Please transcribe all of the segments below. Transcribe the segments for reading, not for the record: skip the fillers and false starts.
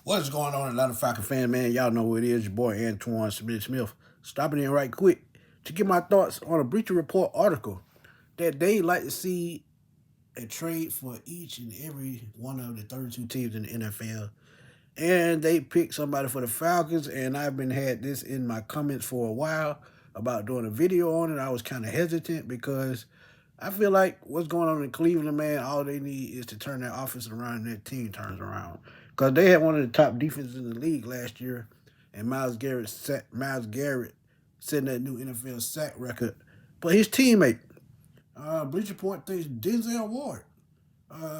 What's going on, Atlanta Falcon fan, man? Y'all know who it is. Your boy Antoine Smith. Stopping in right quick to get my thoughts on a Bleacher Report article that they like to see a trade for each and every one of the 32 teams in the NFL. And they picked somebody for the Falcons, and I've been had this in my comments for a while about doing a video on it. I was kind of hesitant because I feel like what's going on in Cleveland, man, all they need is to turn their offense around and their team turns around. Because they had one of the top defenses in the league last year, and Miles Garrett setting that new NFL sack record. But his teammate, Bleacher Report thinks Denzel Ward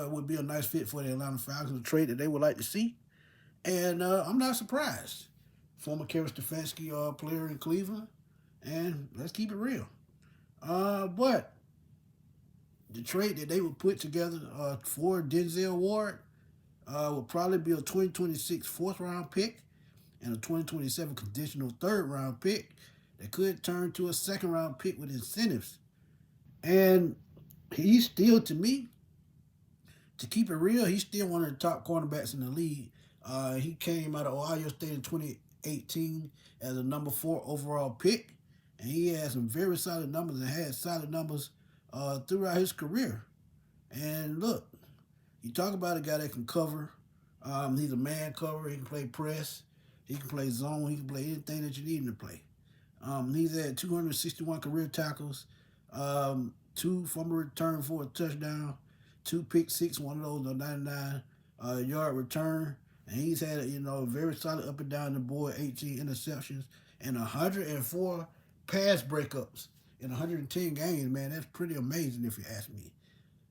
would be a nice fit for the Atlanta Falcons, a trade that they would like to see. And I'm not surprised. Former Kevin Stefanski player in Cleveland, and let's keep it real. But the trade that they would put together for Denzel Ward would probably be a 2026 fourth round pick and a 2027 conditional third round pick that could turn to a second round pick with incentives. And he's still, to me, to keep it real, he's still one of the top cornerbacks in the league. He came out of Ohio State in 2018 as a number 4 overall pick, and he had some very solid numbers and had solid numbers throughout his career. And look, you talk about a guy that can cover. He's a man cover. He can play press. He can play zone. He can play anything that you need him to play. He's had 261 career tackles, 2 fumble return for a touchdown, 2 pick six, one of those a 99 yard return. And he's had very solid up and down the board, 18 interceptions and 104 pass breakups in 110 games. Man, that's pretty amazing if you ask me.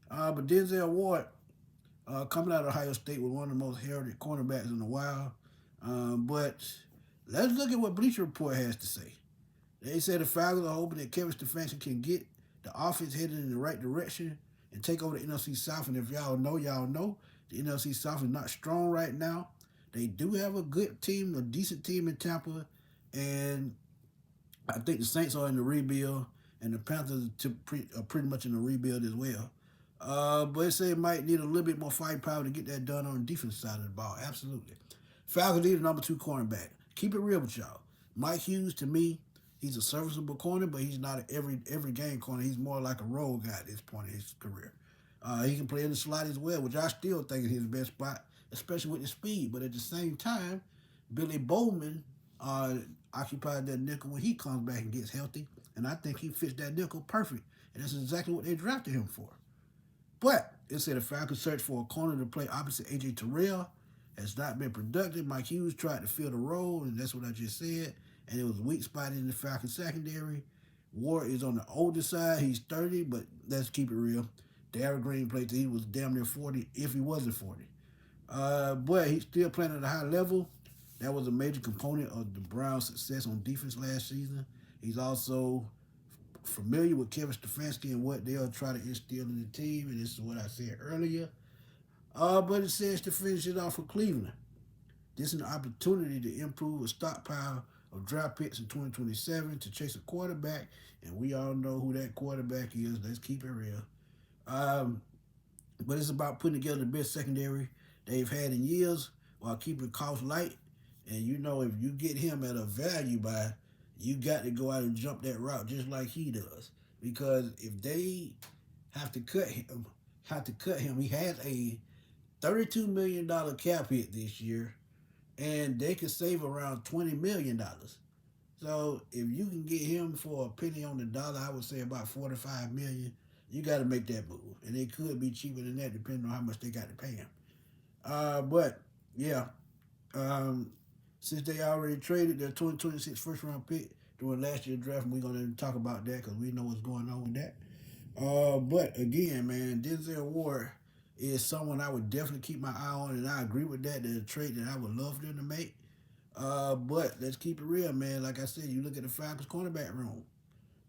But Denzel Ward, coming out of Ohio State, was one of the most heralded cornerbacks in a while. But let's look at what Bleacher Report has to say. They say the Falcons are hoping that Kevin Stefanski can get the offense headed in the right direction and take over the NFC South. And if y'all know, the NFC South is not strong right now. They do have a good team, a decent team in Tampa, and I think the Saints are in the rebuild, and the Panthers are pretty much in the rebuild as well. But they say it might need a little bit more firepower to get that done on the defense side of the ball. Absolutely. Falcons need a number 2 cornerback. Keep it real with y'all. Mike Hughes, to me, he's a serviceable corner, but he's not an every game corner. He's more like a role guy at this point in his career. He can play in the slot as well, which I still think is his best spot, especially with the speed. But at the same time, Billy Bowman occupied that nickel when he comes back and gets healthy, and I think he fits that nickel perfect. And that's exactly what they drafted him for. But it said the Falcons search for a corner to play opposite A.J. Terrell has not been productive. Mike Hughes tried to fill the role, and that's what I just said. And it was a weak spot in the Falcons secondary. Ward is on the older side. He's 30, but let's keep it real. Darrell Green played till he was damn near 40, if he wasn't 40. But he's still playing at a high level. That was a major component of the Browns' success on defense last season. He's also familiar with Kevin Stefanski and what they'll try to instill in the team, and this is what I said earlier. But it says to finish it off for Cleveland. This is an opportunity to improve a stockpile of draft picks in 2027 to chase a quarterback, and we all know who that quarterback is. Let's keep it real. But it's about putting together the best secondary they've had in years while keeping costs light. And if you get him at a value buy, you got to go out and jump that route just like he does. Because if they have to cut him, he has a $32 million cap hit this year, and they could save around $20 million. So if you can get him for a penny on the dollar, I would say about $45 million. You got to make that move, and it could be cheaper than that depending on how much they got to pay him. But yeah, since they already traded their 2026 first round pick during last year's draft, and we're going to talk about that because we know what's going on with that. But again, man, Denzel Ward is someone I would definitely keep my eye on, and I agree with that. There's a trade that I would love for them to make. But let's keep it real, man. Like I said, you look at the Falcons cornerback room.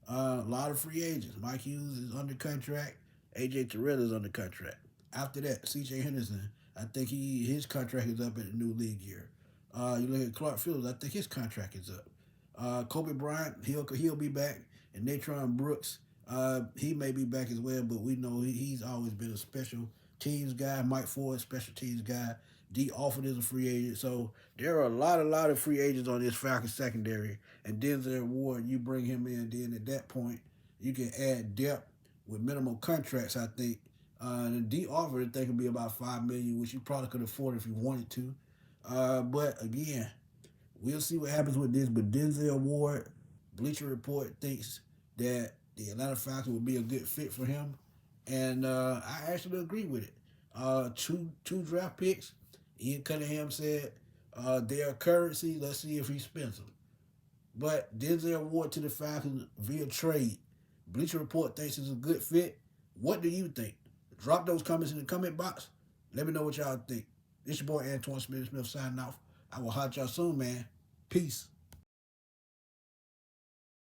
A lot of free agents. Mike Hughes is under contract. A.J. Terrell is under contract. After that, C.J. Henderson, I think his contract is up at the new league year. You look at Clark Phillips, I think his contract is up. Kobe Bryant, he'll be back. And Natron Brooks, he may be back as well, but we know he's always been a special teams guy. Mike Ford, special teams guy. D Alford is a free agent. So there are a lot of free agents on this Falcons secondary. And Denzel Ward, you bring him in, then at that point, you can add depth with minimal contracts, I think. And D Alford, I think, would be about $5 million, which you probably could afford if you wanted to. But again, we'll see what happens with this. But Denzel Ward, Bleacher Report thinks that the Atlanta Falcons would be a good fit for him, and I actually agree with it. Two draft picks. Ian Cunningham said they are currency. Let's see if he spends them. But Denzel Ward to the Falcons via trade. Bleacher Report thinks it's a good fit. What do you think? Drop those comments in the comment box. Let me know what y'all think. This your boy Antoine Smith signing off. I will hot y'all soon, man. Peace.